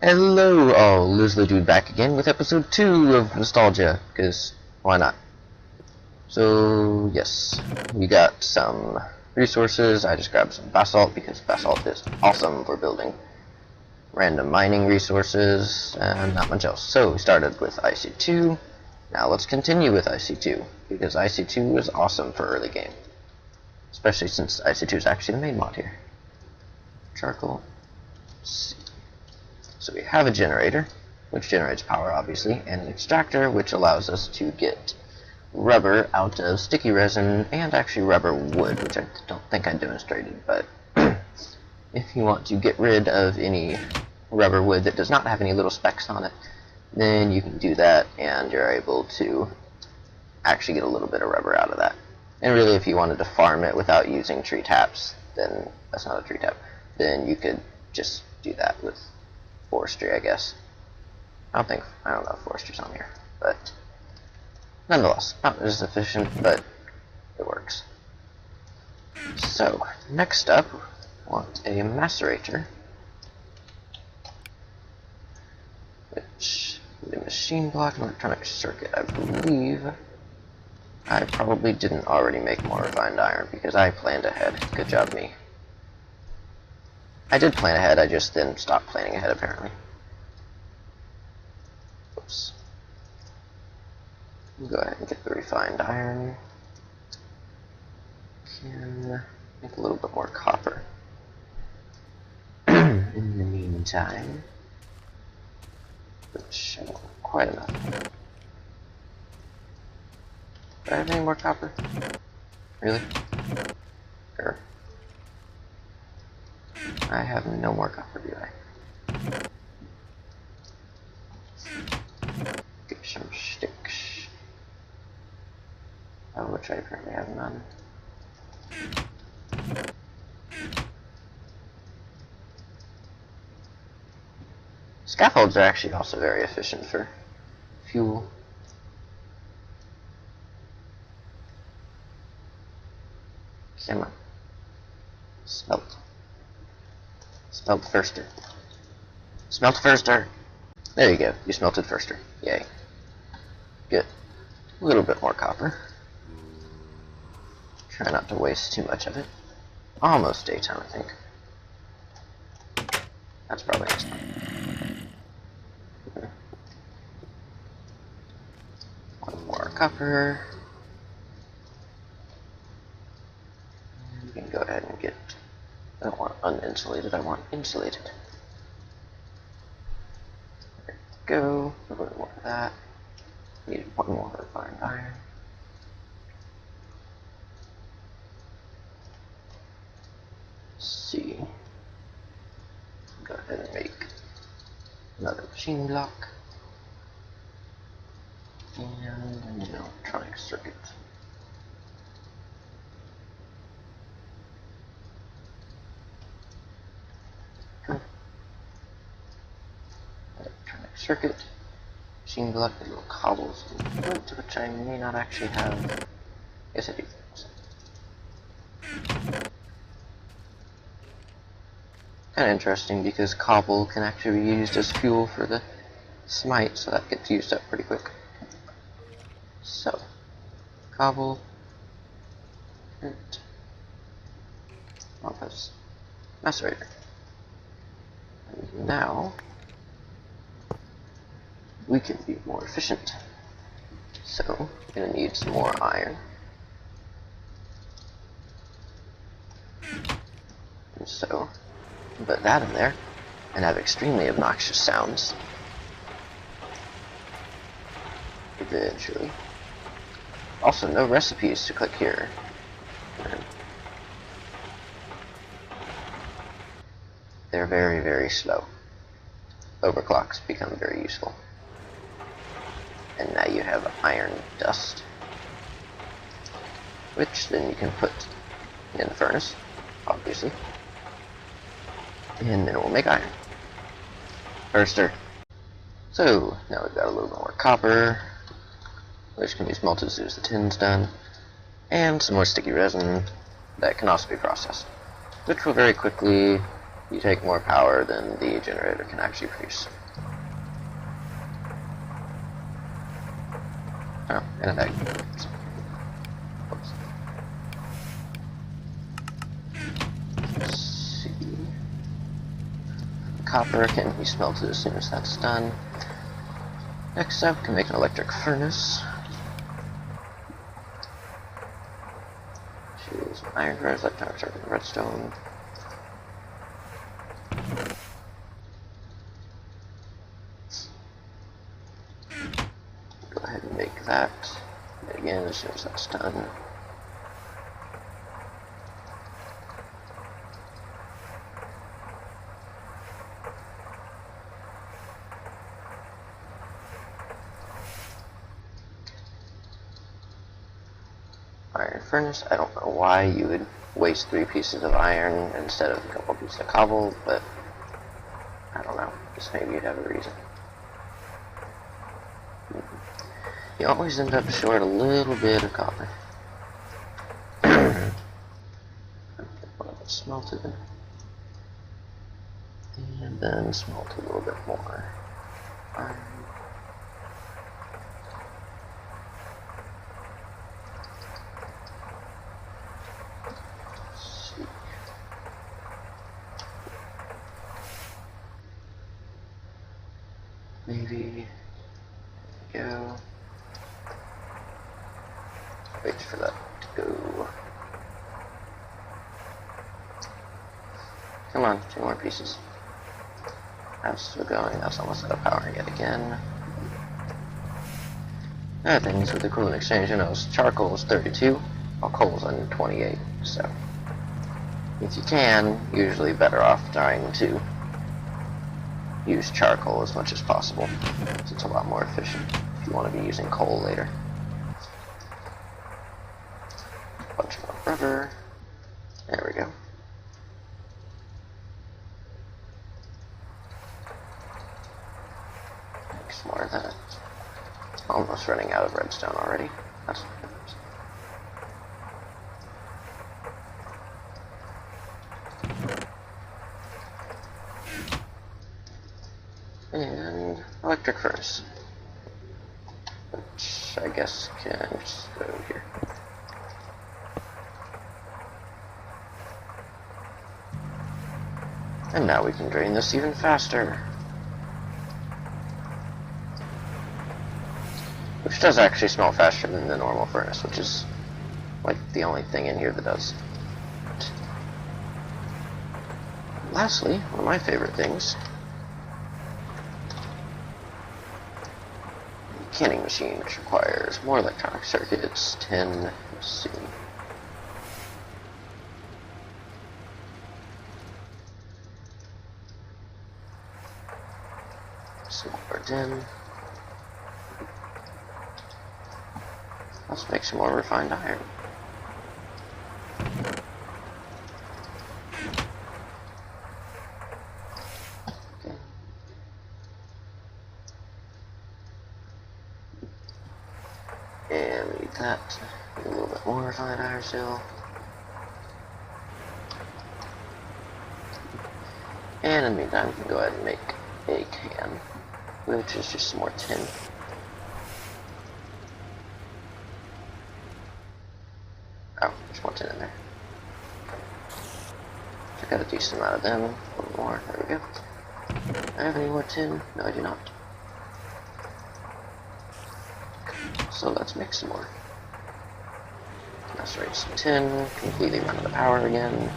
Hello all, Lizlodude back again with episode 2 of Nostalgia, because why not? So, yes, we got some resources. I just grabbed some basalt because basalt is awesome for building random mining resources, and not much else. So, we started with IC2, now let's continue with IC2, because IC2 is awesome for early game. Especially since IC2 is actually the main mod here. Charcoal. Let's see. So we have a generator, which generates power obviously, and an extractor, which allows us to get rubber out of sticky resin, and actually rubber wood, which I don't think I demonstrated, but if you want to get rid of any rubber wood that does not have any little specks on it, then you can do that, and you're able to actually get a little bit of rubber out of that. And really, if you wanted to farm it without using tree taps, then that's not a tree tap, then you could just do that with forestry, I guess. I don't know if forestry's on here, but nonetheless, not as efficient, but it works. So, next up, I want a macerator, which is a machine block and electronic circuit. I believe I probably didn't already make more refined iron because I planned ahead. Good job, me. I did plan ahead, I just then stopped planning ahead apparently. Oops. Go ahead and get the refined iron. Can make a little bit more copper. In the meantime, which I don't have quite enough. Do I have any more copper? Really? Sure. I have no more copper, do I? Get some sticks. Of which I currently have none. Scaffolds are actually also very efficient for fuel. Come on. Smelt. Smelt firster. Smelt firster! There you go, you smelted firster. Yay. Good. A little bit more copper. Try not to waste too much of it. Almost daytime, I think. That's probably next time. One more copper. You can go ahead and get... I don't want uninsulated, I want insulated. There we go. A little more of that. Need one more refined iron. Let's see. Go ahead and make another machine block. And an electronic circuit. Electronic circuit. Machine block with little cobbles, which I may not actually have. Yes, I do. Kind of interesting because cobble can actually be used as fuel for the Smite, so that gets used up pretty quick. So, cobble, and office macerator. And now we can be more efficient. So, we're gonna need some more iron. And so, put that in there, and have extremely obnoxious sounds. Eventually. Also, no recipes to click here. They're very, very slow. Overclocks become very useful. And now you have iron dust, which then you can put in the furnace, obviously. And then it will make iron. Firster. So, now we've got a little bit more copper, which can be smelted as soon as the tin's done, and some more sticky resin that can also be processed, which will very quickly you take more power than the generator can actually produce. Oh, and an egg. Oops. Let's see. Copper can be smelted as soon as that's done. Next up, can make an electric furnace. Choose iron bars, electronic circuit, redstone. Go ahead and make that. And again, as soon as that's done. Iron furnace. I don't know why you would waste 3 pieces of iron instead of a couple pieces of cobble, but I don't know. Just maybe you'd have a reason. You always end up short a little bit of copper. Smelted. And then smelt a little bit more iron. Maybe go. Wait for that to go. Come on, 2 more pieces. That's still going. That's almost out of power yet again. Other things with the coolant exchange, you know, charcoal is 32, while coal is on 28. So, if you can, usually better off trying to use charcoal as much as possible. It's a lot more efficient if you want to be using coal later. A bunch more rubber. There we go. Make some more of that. Almost running out of redstone already. That's and electric furnace, which I guess can just go here. And now we can drain this even faster. Which does actually smell faster than the normal furnace, which is like the only thing in here that does. Lastly, one of my favorite things. Canning machine, which requires more electronic circuits, 10, let's see. Some more tin. Let's make some more refined iron. Okay. And we need that. Need a little bit more refined iron still. And in the meantime, we can go ahead and make a can, which is just some more tin. Oh, there's more tin in there. I got a decent amount of them. A little more. There we go. Do I have any more tin? No, I do not. So let's make some more. Macerate some tin. Completely run out of power again.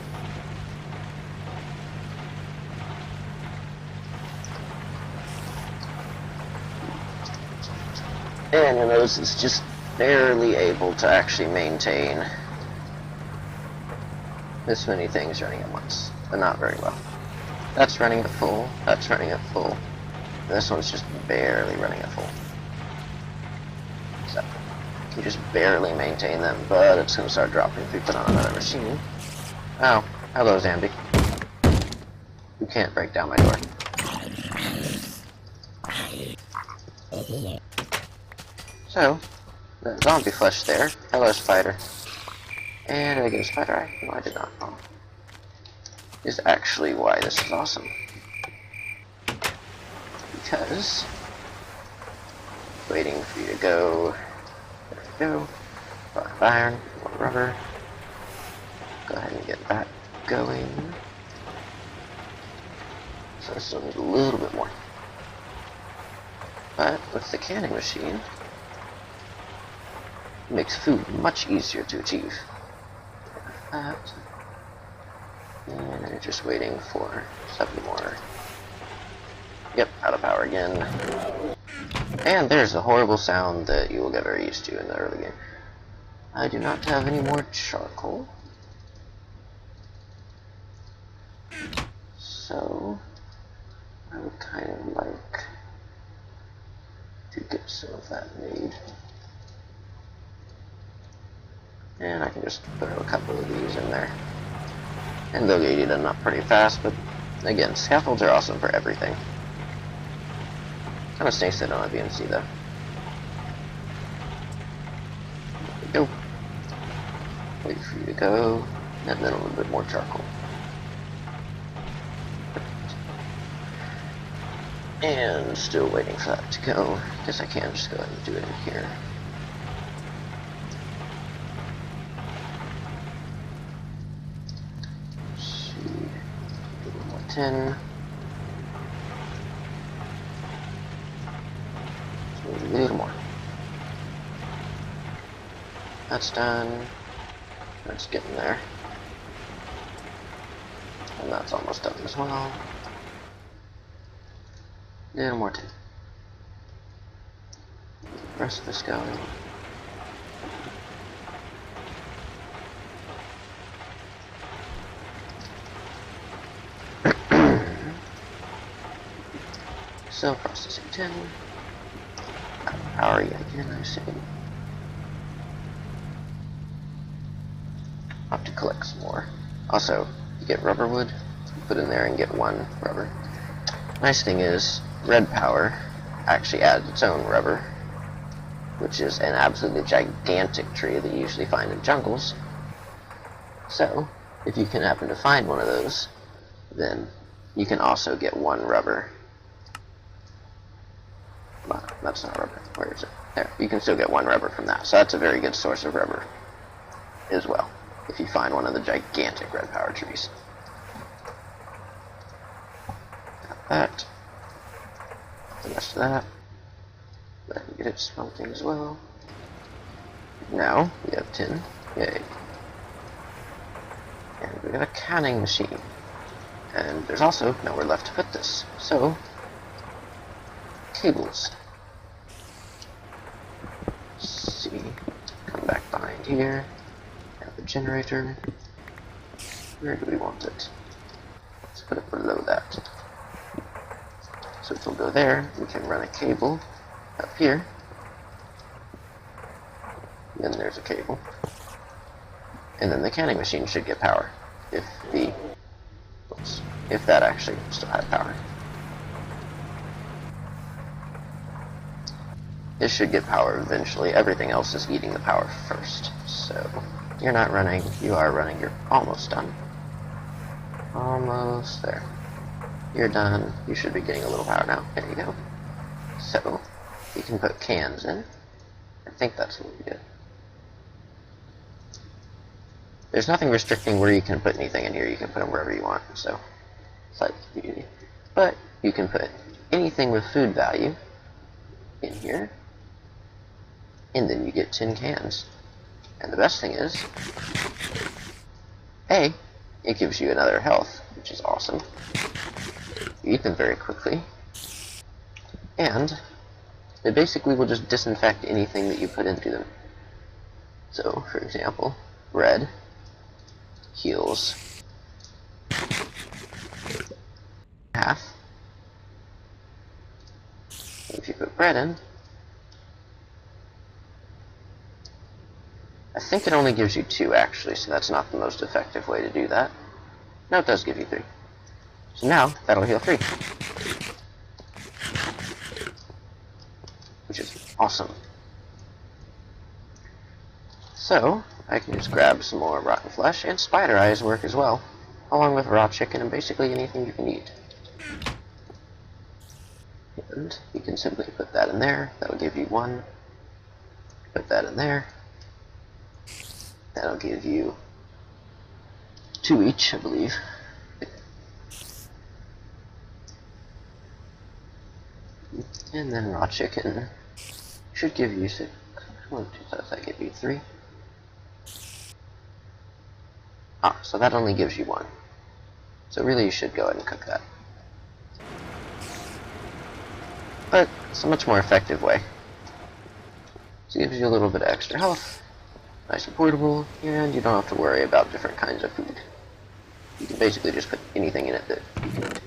And you'll notice it's just barely able to actually maintain this many things running at once, but not very well. That's running at full, that's running at full, and this one's just barely running at full. So, you just barely maintain them, but it's going to start dropping if we put on another machine. Oh, hello Zambi. You can't break down my door. So, the zombie flesh there. Hello, spider. And did I get a spider eye? No, I did not. Oh. is actually why this is awesome. Because waiting for you to go. There we go. Block of iron, more rubber. Go ahead and get that going. So I still need a little bit more. But with the canning machine, it makes food much easier to achieve. That. And you're just waiting for 7 more. Yep, out of power again. And there's a horrible sound that you will get very used to in the early game. I do not have any more charcoal. So, I would kind of like to get some of that made. And I can just throw a couple of these in there. And they'll get eaten up pretty fast, but again, scaffolds are awesome for everything. Kind of stinks they don't have BNC though. There we go. Wait for you to go, and then a little bit more charcoal. And still waiting for that to go. Guess I can just go ahead and do it in here. Let's see. A little more tin. So a little more. That's done. That's getting there. And that's almost done as well. A little more tin. Rest of this going. So processing tin. Out of power yet again, I see. I'll have to collect some more. Also, you get rubber wood, put in there and get 1 rubber. Nice thing is, red power actually adds its own rubber, which is an absolutely gigantic tree that you usually find in jungles. So, if you can happen to find one of those, then you can also get 1 rubber. Well, that's not rubber. Where is it? There. You can still get 1 rubber from that. So that's a very good source of rubber as well, if you find one of the gigantic red power trees. Got that. The rest of that. Go ahead and get it smelting as well. Now we have tin. Yay. And we have a canning machine. And there's also nowhere left to put this. So, cables. Let's see. Come back behind here. Have the generator. Where do we want it? Let's put it below that. So if we'll go there, we can run a cable up here. Then there's a cable. And then the canning machine should get power. If that actually still had power. This should get power eventually. Everything else is eating the power first. So, you're not running, you are running, you're almost done. Almost there. You're done. You should be getting a little power now. There you go. So, you can put cans in. I think that's what we did. There's nothing restricting where you can put anything in here. You can put them wherever you want. So, it's like beauty. But you can put anything with food value in here, and then you get tin cans. And the best thing is, A, it gives you another health, which is awesome. You eat them very quickly, and they basically will just disinfect anything that you put into them. So, for example, bread heals half. If you put bread in, I think it only gives you 2 actually, so that's not the most effective way to do that. No, it does give you 3. So now, that'll heal 3. Which is awesome. So, I can just grab some more rotten flesh, and spider eyes work as well. along with raw chicken and basically anything you can eat. And you can simply put that in there. That'll give you 1. Put that in there. That'll give you 2 each, I believe. And then raw chicken should give you 6. 1, 2, does that give you 3? Ah, so that only gives you 1. So really you should go ahead and cook that. But it's a much more effective way. So it gives you a little bit of extra health, nice and portable, and you don't have to worry about different kinds of food. You can basically just put anything in it that you can eat.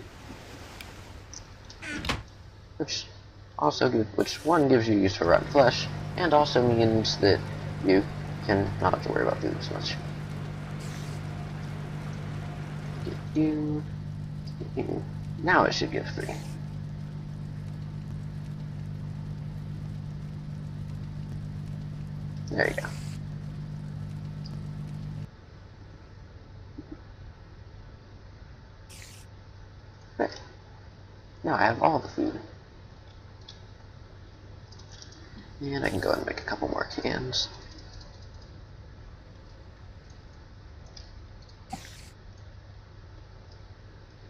Which one gives you use for rotten flesh, and also means that you can not have to worry about food as much. Now it should give 3. There you go. Okay. Now I have all the food. And I can go ahead and make a couple more cans.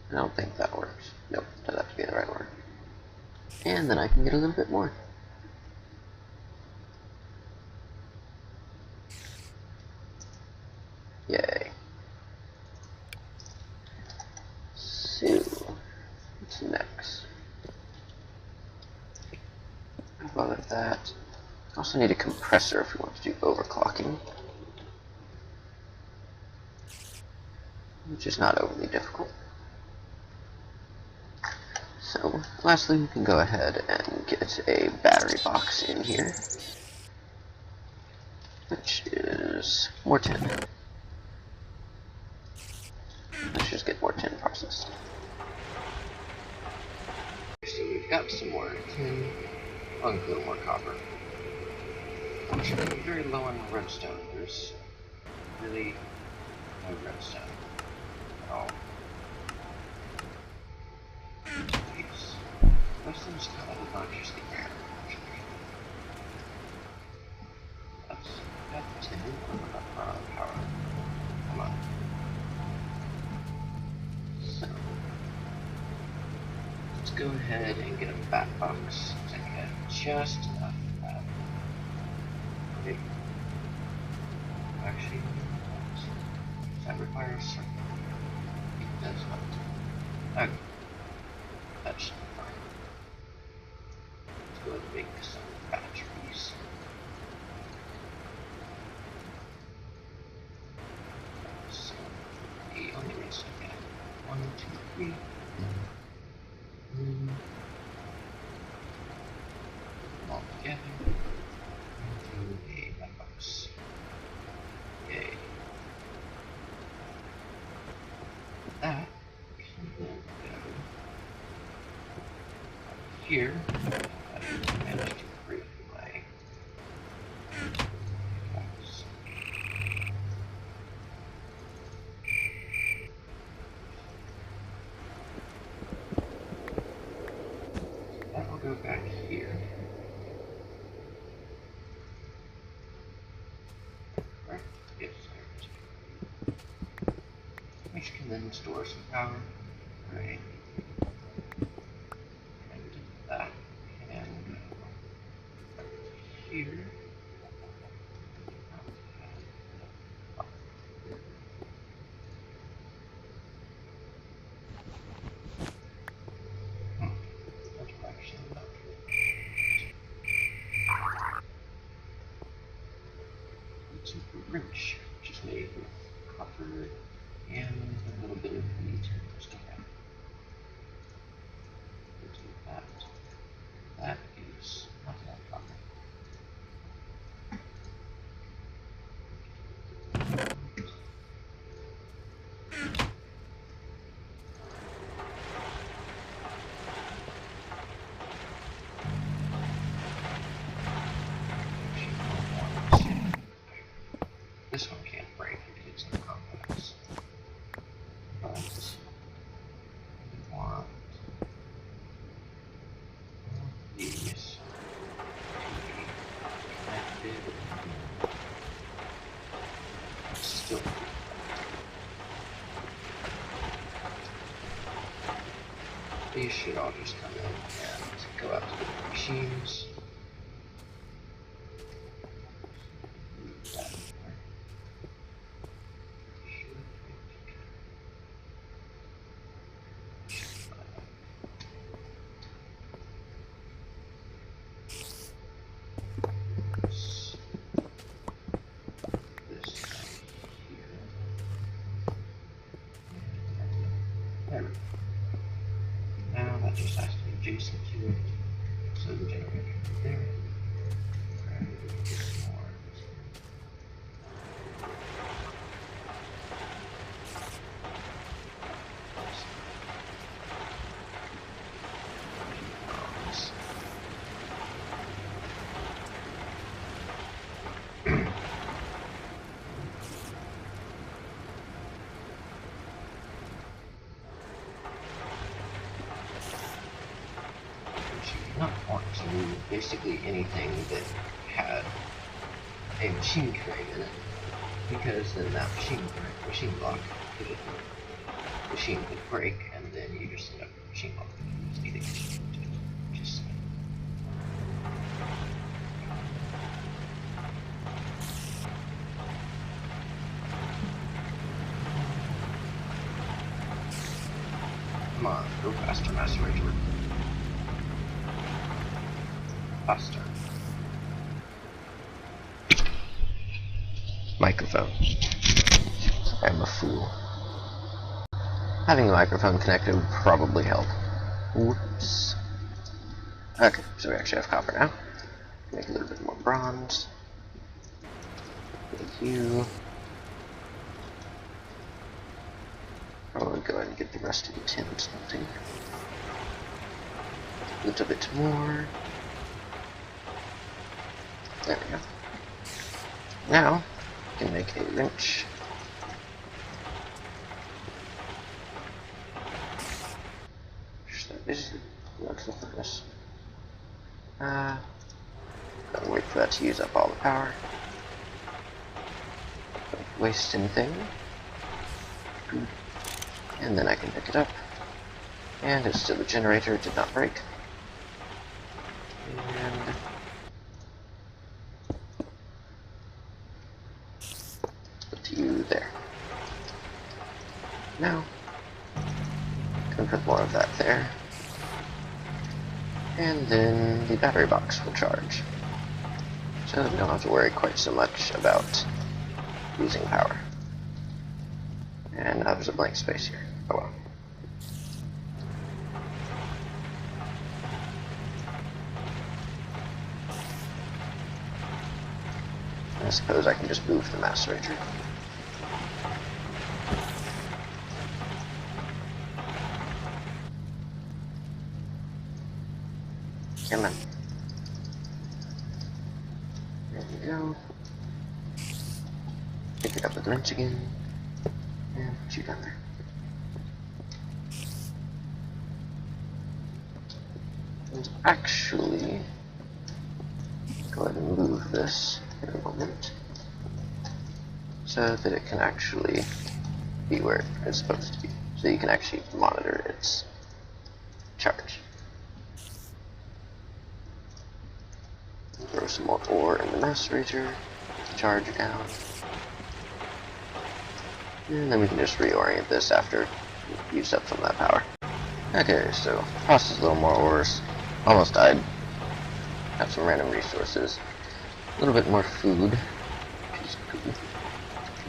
I don't think that works. Nope, does have to be the right one. And then I can get a little bit more. Yay. So, what's next? Above that, I also need a compressor if we want to do overclocking, which is not overly difficult. So, lastly, we can go ahead and get a battery box in here, which is more tin. Let's just get more tin processed. So we've got some more tin. I'll include more copper. Unfortunately, I'm very low on redstone. There's really no redstone at all. Most of them just kind of obnoxiously rare, actually. That's 10. Power. Come on. So, let's go ahead and get a bat box. I got just enough of that. Okay. Actually, does that require a circle? It does not. Okay. That should be fine. Let's go ahead and make some batteries. So, the only reason I get 1, 2, 3. All together into a bat box. Yay. That can then go here. I managed to break my box. That will go back here. Right? Yes, which can then store some power. Right. And that can go here. That's actually not true. It's a wrench, which is made with copper and a little bit of wheat. should all just come in and go out to the machines. Now that just has to be adjacent to it, so the generator right there. And some more. Not want to move basically anything that had a machine crane in it, because then that machine block machine could break, and then you just end up with a machine block. Just come on, go faster, Master Ranger. Faster. Microphone. I'm a fool. Having a microphone connected would probably help. Whoops. Okay, so we actually have copper now. Make a little bit more bronze. Thank you. Probably go ahead and get the rest of the tin smelting. A little bit more. There we go. Now, we can make a wrench. Is what's the furnace? Gotta wait for that to use up all the power. Don't waste anything. And then I can pick it up. And it's still the generator, it did not break. And put you there. Now, can put more of that there. And then the battery box will charge. So that we don't have to worry quite so much about losing power. And now there's a blank space here. Oh well. I suppose I can just move the Master Ranger. Come on. There we go. Pick it up with the wrench again. And put you down there. And actually, go ahead and move this in a moment. So that it can actually be where it's supposed to be. So you can actually monitor its charge. Throw some more ore in the Master Ranger, charge down, and then we can just reorient this after we use up some of that power. Okay, so process a little more ores. Almost died. Have some random resources. A little bit more food, which is good.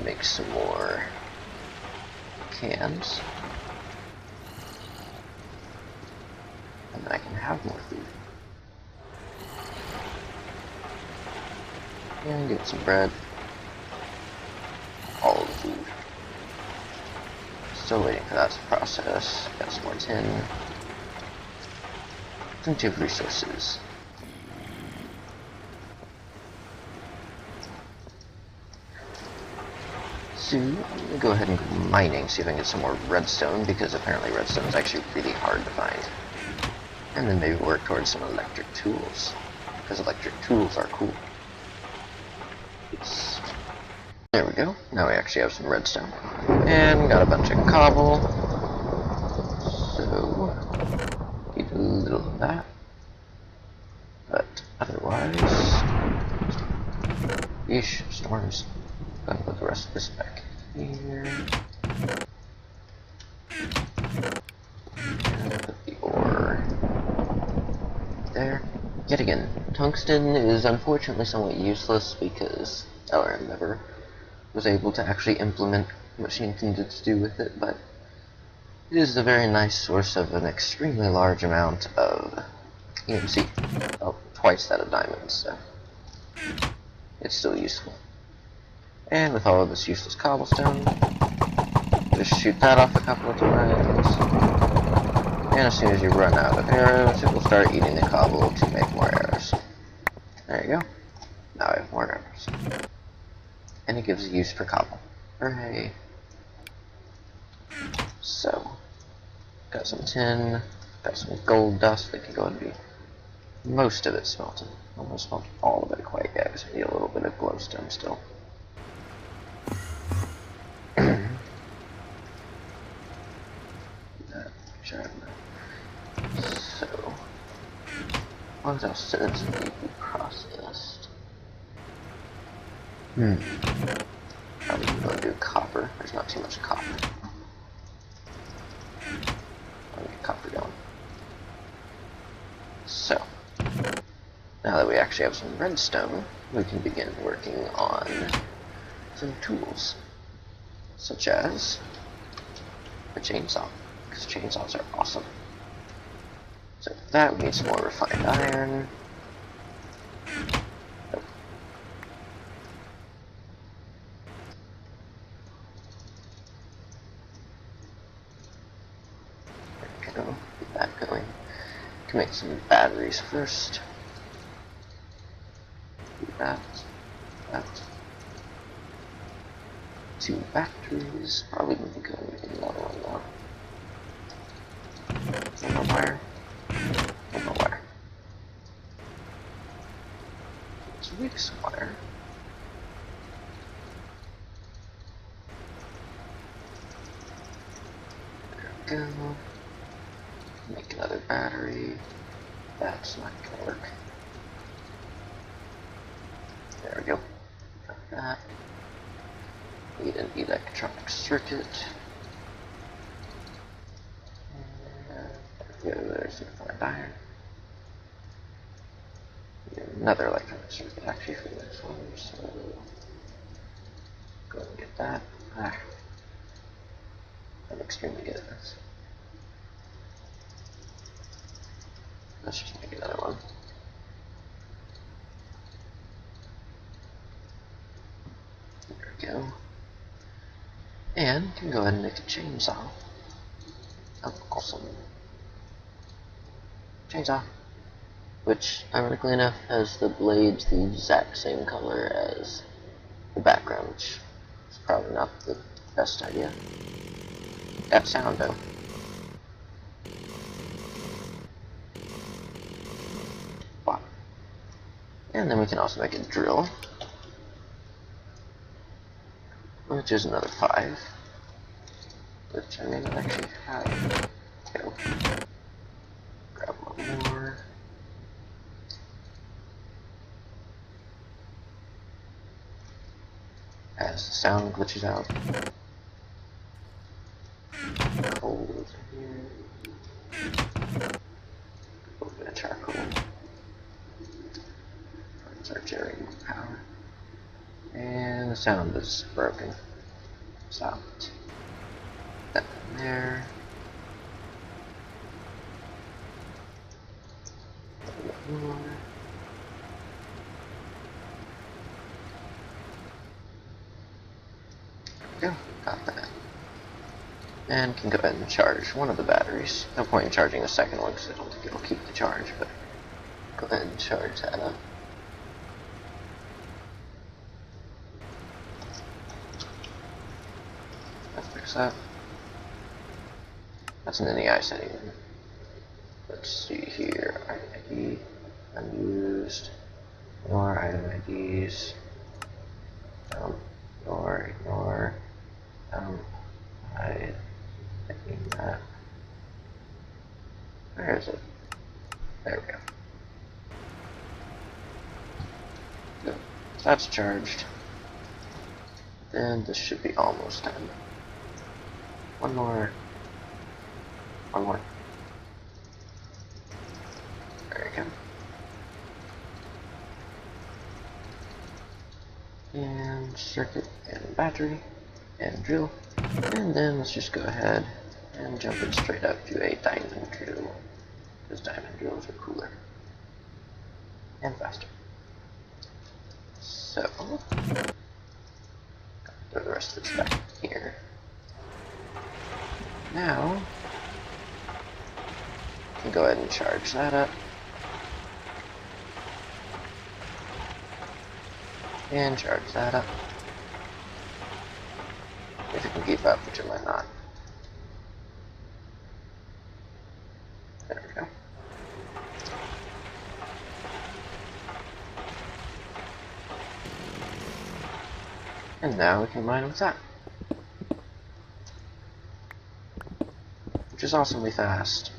Make some more cans, and then I can have more food. And get some bread. All of the food. Still waiting for that to process. Got some more tin. Plenty of resources. So, I'm gonna go ahead and go mining, see if I can get some more redstone, because apparently redstone is actually really hard to find. And then maybe work towards some electric tools, because electric tools are cool. There we go. Now we actually have some redstone. And we got a bunch of cobble. So, on that. But otherwise, yeesh, storms. Gonna put the rest of this back here. And put the ore there. Yet again, tungsten is unfortunately somewhat useless because LRM never was able to actually implement what she intended to do with it, but it is a very nice source of an extremely large amount of EMC. Oh, twice that of diamonds, so it's still useful. And with all of this useless cobblestone, just shoot that off a couple of times. And as soon as you run out of arrows, it will start eating the cobble to make more arrows. There you go. Now I have more arrows. And it gives a use for cobble. Hooray. So, got some tin, got some gold dust that can go and be most of it smelted. Almost not all of it quite yet, because I need a little bit of glowstone still. So, what else does need to be processed? Probably going to do copper. There's not too much copper. I'll get copper going. So, now that we actually have some redstone, we can begin working on some tools, such as a chainsaw, because chainsaws are awesome. So for that, we need some more refined iron. Nope. There we go. Get that going. Can make some batteries first. Do that. That. 2 batteries. Probably need to go in another one now. One more wire. One more wire. Let's make some wire. There we go. Make another battery. That's not gonna work. There we go. Got that. Need an electronic circuit. There's some refined iron. Need another electronic circuit actually for this one, so go and get that. I'm extremely good at this. Let's just make another one. There we go. And can go ahead and make a chainsaw. Oh, awesome. Chainsaw. Which, ironically enough, has the blades the exact same color as the background, which is probably not the best idea. Got sound though. Wow. And then we can also make a drill, which is another 5, which I may not actually have. Go. Grab one more. As the sound glitches out. Coal is here. A little bit of charcoal. That's our generating power. And the sound is broken. Stop. That in there. A little bit more. There we go, got that. And can go ahead and charge one of the batteries. No point in charging the second one because I don't think it'll keep the charge, but go ahead and charge that up. Let's fix that. That's an NEI setting. Let's see here. Item ID, unused. Ignore item IDs. Ignore. I think that. Where is it? There we go. Good. That's charged. Then this should be almost done. One more. One more. There we go. And circuit and battery and drill. And then let's just go ahead and jump it straight up to a diamond drill. Because diamond drills are cooler. And faster. So, throw the rest of this back here. Now, we can go ahead and charge that up. And charge that up. If it can keep up, which it might not. There we go. And now we can mine with that. Which is awesomely fast.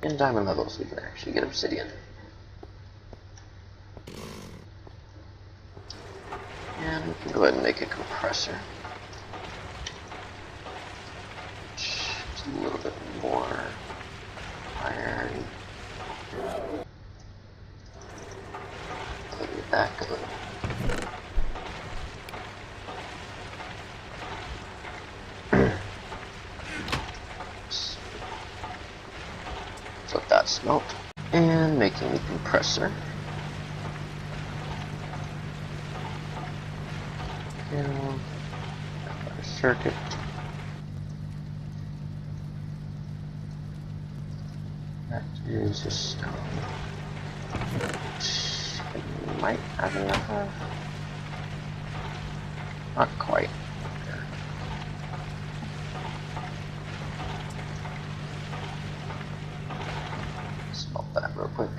In diamond levels, we can actually get obsidian. And we can go ahead and make a compressor. Just a little bit more iron. Look at that going. Let that smelt. And making a compressor. And our circuit. That is a stone. It might have enough of. Not quite. Smelt that real quick.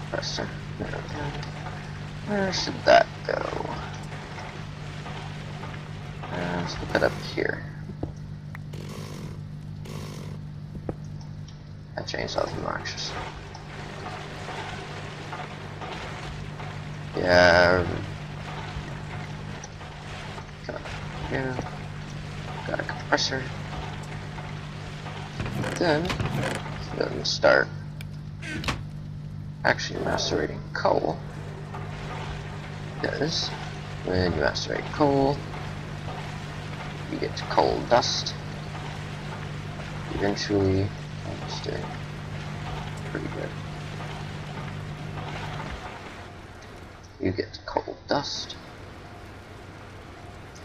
Compressor. There we go. Where should that go? Let's put that up here. That chainsaw's obnoxious. Yeah. Come on. Here. Got a compressor. Then, let's go ahead and start actually macerating coal. Because when you macerate coal, you get coal dust. Eventually, I'm doing pretty good. You get coal dust.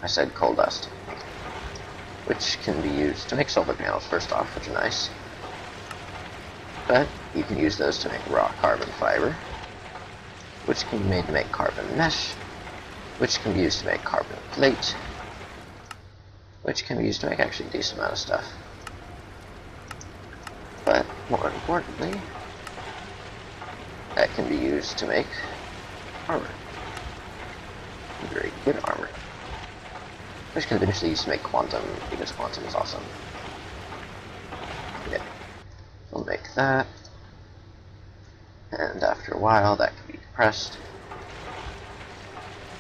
I said coal dust, which can be used to make solar panels first off, which are nice. But you can use those to make raw carbon fiber, which can be made to make carbon mesh, which can be used to make carbon plate, which can be used to make actually a decent amount of stuff. But more importantly, that can be used to make armor. Very good armor. Which can eventually be used to make quantum, because quantum is awesome. Yeah. We'll make that. And after a while, that can be compressed.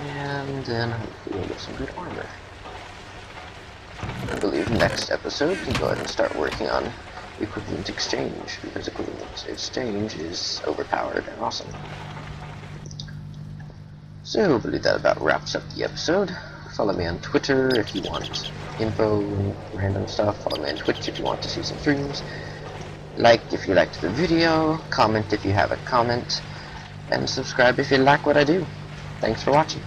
And then hopefully we'll get some good armor. I believe next episode we can go ahead and start working on equivalent exchange, because equivalent exchange is overpowered and awesome. So I believe that about wraps up the episode. Follow me on Twitter if you want info and random stuff. Follow me on Twitch if you want to see some streams. Like if you liked the video, comment if you have a comment, and subscribe if you like what I do. Thanks for watching.